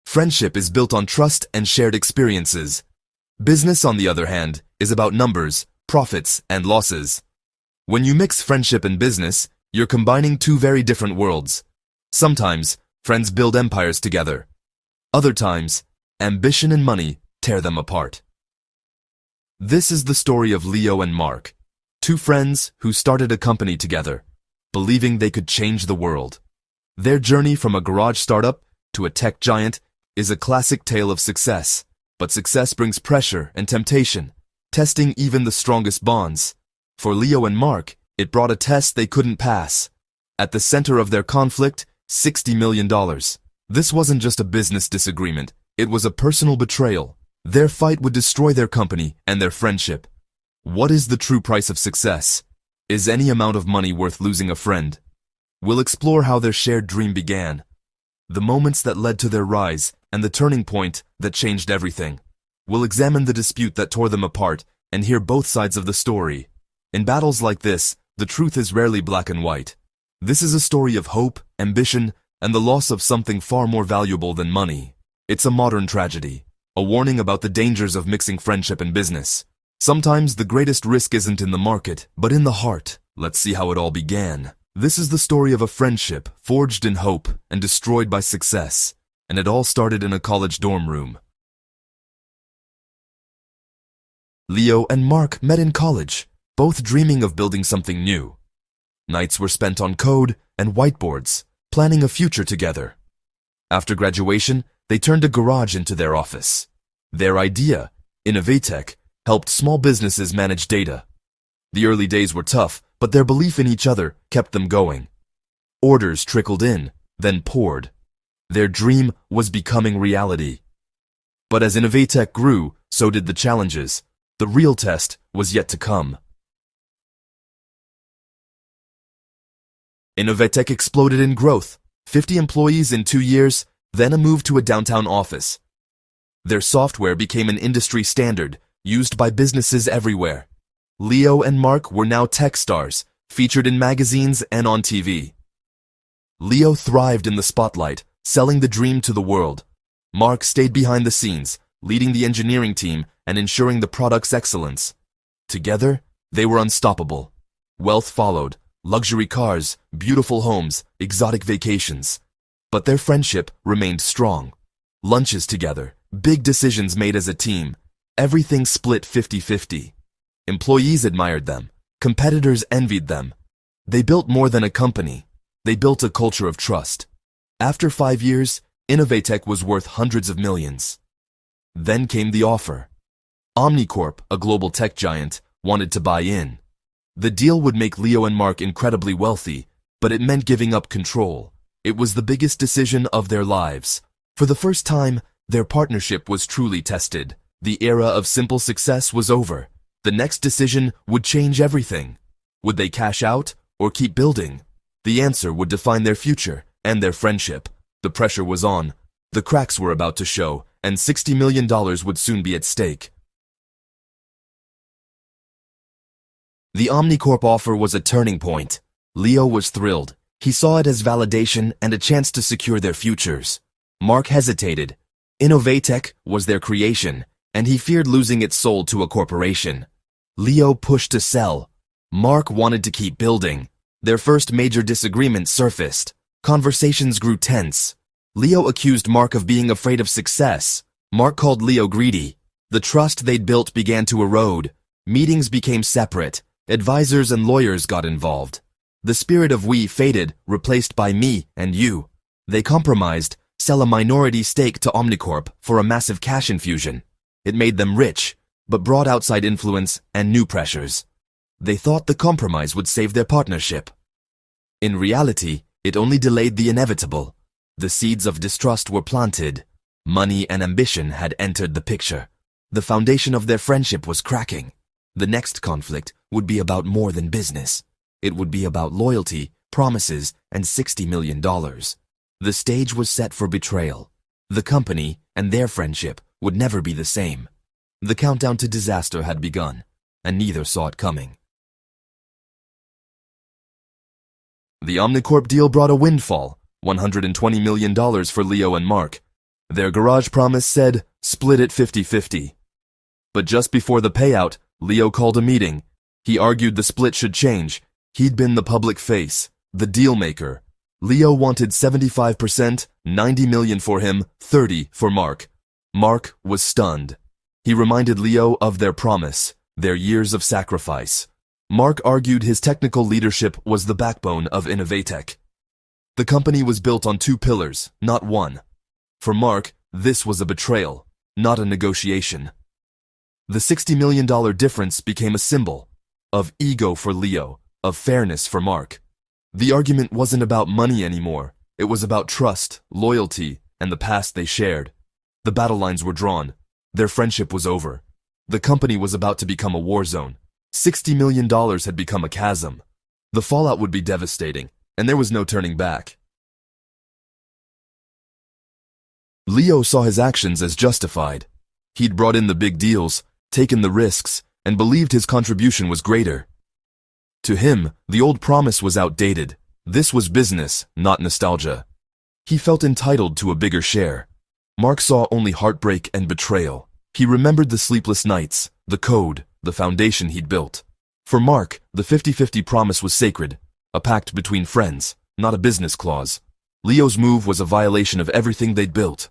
Friendship is built on trust and shared experiences. Business, on the other hand, is about numbers, profits, and losses. When you mix friendship and business, you're combining two very different worlds. Sometimes, friends build empires together. Other times, ambition and money tear them apart. This is the story of Leo and Mark, two friends who started a company together, believing they could change the world. Their journey from a garage startup to a tech giant is a classic tale of success, but success brings pressure and temptation, testing even the strongest bonds. For Leo and Mark, it brought a test they couldn't pass. At the center of their conflict, $60 million. This wasn't just a business disagreement, it was a personal betrayal. Their fight would destroy their company and their friendship. What is the true price of success? Is any amount of money worth losing a friend? We'll explore how their shared dream began, the moments that led to their rise, and the turning point that changed everything. We'll examine the dispute that tore them apart and hear both sides of the story. In battles like this, the truth is rarely black and white. This is a story of hope, ambition, and the loss of something far more valuable than money. It's a modern tragedy, a warning about the dangers of mixing friendship and business. Sometimes the greatest risk isn't in the market, but in the heart. Let's see how it all began. This is the story of a friendship forged in hope and destroyed by success, and it all started in a college dorm room. Leo and Mark met in college, both dreaming of building something new. Nights were spent on code and whiteboards, planning a future together. After graduation, they turned a garage into their office. Their idea, Innovatech, helped small businesses manage data. The early days were tough, but their belief in each other kept them going. Orders trickled in, then poured. Their dream was becoming reality. But as Innovatech grew, so did the challenges. The real test was yet to come. Innovatech exploded in growth, 50 employees in 2 years, then a move to a downtown office. Their software became an industry standard, used by businesses everywhere. Leo and Mark were now tech stars, featured in magazines and on TV. Leo thrived in the spotlight, selling the dream to the world. Mark stayed behind the scenes, leading the engineering team and ensuring the product's excellence. Together, they were unstoppable. Wealth followed, luxury cars, beautiful homes, exotic vacations. But their friendship remained strong. Lunches together, big decisions made as a team, everything split 50-50. Employees admired them, competitors envied them. They built more than a company. They built a culture of trust. After 5 years, Innovatech was worth hundreds of millions. Then came the offer. Omnicorp, a global tech giant, wanted to buy in. The deal would make Leo and Mark incredibly wealthy, but it meant giving up control. It was the biggest decision of their lives. For the first time, their partnership was truly tested. The era of simple success was over. The next decision would change everything. Would they cash out or keep building? The answer would define their future and their friendship. The pressure was on. The cracks were about to show, and $60 million would soon be at stake. The Omnicorp offer was a turning point. Leo was thrilled. He saw it as validation and a chance to secure their futures. Mark hesitated. Innovatech was their creation, and he feared losing its soul to a corporation. Leo pushed to sell. Mark wanted to keep building. Their first major disagreement surfaced. Conversations grew tense. Leo accused Mark of being afraid of success. Mark called Leo greedy. The trust they'd built began to erode. Meetings became separate. Advisors and lawyers got involved. The spirit of we faded, replaced by me and you. They compromised, sell a minority stake to Omnicorp for a massive cash infusion. It made them rich, but brought outside influence and new pressures. They thought the compromise would save their partnership. In reality, it only delayed the inevitable. The seeds of distrust were planted. Money and ambition had entered the picture. The foundation of their friendship was cracking. The next conflict would be about more than business. It would be about loyalty, promises, and $60 million. The stage was set for betrayal. The company and their friendship would never be the same. The countdown to disaster had begun, and neither saw it coming. The Omnicorp deal brought a windfall, $120 million for Leo and Mark. Their garage promise said, split it 50-50. But just before the payout, Leo called a meeting. He argued the split should change. He'd been the public face, the deal maker. Leo wanted 75%, 90 million for him, 30 for Mark. Mark was stunned. He reminded Leo of their promise, their years of sacrifice. Mark argued his technical leadership was the backbone of Innovatech. The company was built on two pillars, not one. For Mark, this was a betrayal, not a negotiation. The $60 million difference became a symbol of ego for Leo, of fairness for Mark. The argument wasn't about money anymore. It was about trust, loyalty, and the past they shared. The battle lines were drawn. Their friendship was over. The company was about to become a war zone. $60 million had become a chasm. The fallout would be devastating, and there was no turning back. Leo saw his actions as justified. He'd brought in the big deals, taken the risks, and believed his contribution was greater. To him, the old promise was outdated. This was business, not nostalgia. He felt entitled to a bigger share. Mark saw only heartbreak and betrayal. He remembered the sleepless nights, the code, the foundation he'd built. For Mark, the 50-50 promise was sacred, a pact between friends, not a business clause. Leo's move was a violation of everything they'd built.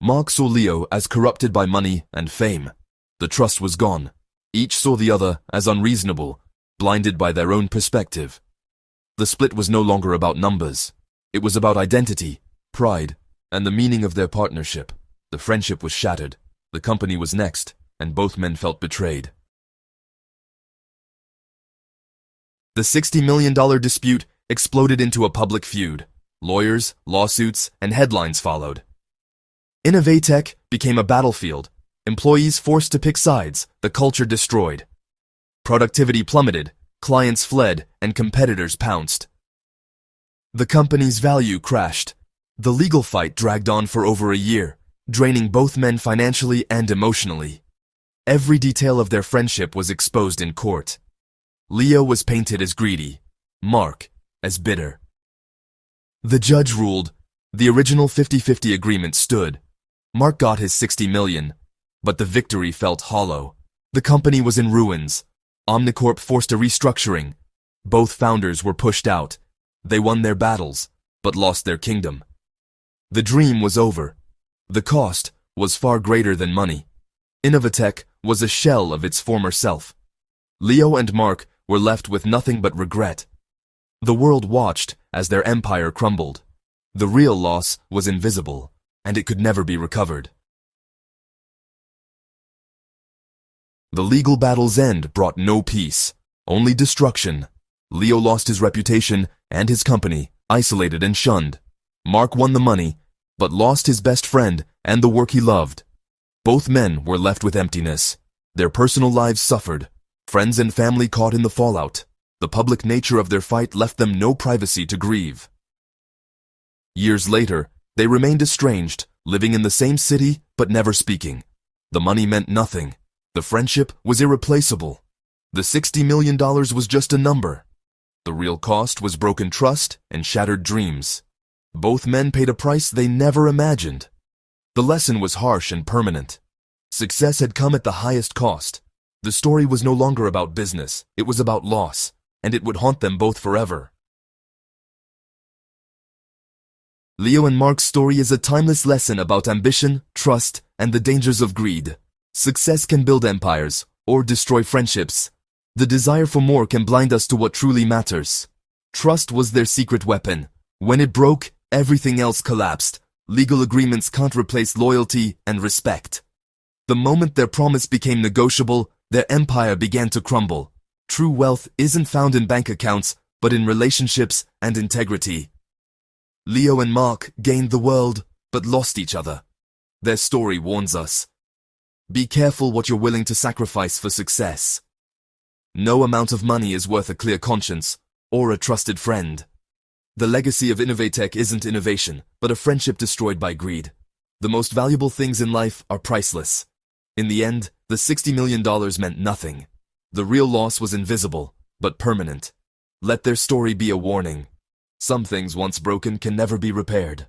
Mark saw Leo as corrupted by money and fame. The trust was gone. Each saw the other as unreasonable, blinded by their own perspective. The split was no longer about numbers. It was about identity, pride, and the meaning of their partnership. The friendship was shattered. The company was next, and both men felt betrayed. The $60 million dispute exploded into a public feud. Lawyers, lawsuits, and headlines followed. Innovatech became a battlefield. Employees forced to pick sides, the culture destroyed. Productivity plummeted, clients fled, and competitors pounced. The company's value crashed. The legal fight dragged on for over a year, draining both men financially and emotionally. Every detail of their friendship was exposed in court. Leo was painted as greedy, Mark as bitter. The judge ruled. The original 50-50 agreement stood. Mark got his 60 million, but the victory felt hollow. The company was in ruins. Omnicorp forced a restructuring. Both founders were pushed out. They won their battles, but lost their kingdom. The dream was over. The cost was far greater than money. Innovatech was a shell of its former self. Leo and Mark were left with nothing but regret. The world watched as their empire crumbled. The real loss was invisible, and it could never be recovered. The legal battle's end brought no peace, only destruction. Leo lost his reputation and his company, isolated and shunned. Mark won the money, but lost his best friend and the work he loved. Both men were left with emptiness. Their personal lives suffered. Friends and family caught in the fallout. The public nature of their fight left them no privacy to grieve. Years later, they remained estranged, living in the same city but never speaking. The money meant nothing. The friendship was irreplaceable. The $60 million was just a number. The real cost was broken trust and shattered dreams. Both men paid a price they never imagined. The lesson was harsh and permanent. Success had come at the highest cost. The story was no longer about business, it was about loss, and it would haunt them both forever. Leo and Mark's story is a timeless lesson about ambition, trust, and the dangers of greed. Success can build empires, or destroy friendships. The desire for more can blind us to what truly matters. Trust was their secret weapon. When it broke, everything else collapsed. Legal agreements can't replace loyalty and respect. The moment their promise became negotiable, their empire began to crumble. True wealth isn't found in bank accounts, but in relationships and integrity. Leo and Mark gained the world, but lost each other. Their story warns us. Be careful what you're willing to sacrifice for success. No amount of money is worth a clear conscience or a trusted friend. The legacy of Innovatech isn't innovation, but a friendship destroyed by greed. The most valuable things in life are priceless. In the end, the $60 million meant nothing. The real loss was invisible, but permanent. Let their story be a warning. Some things once broken can never be repaired.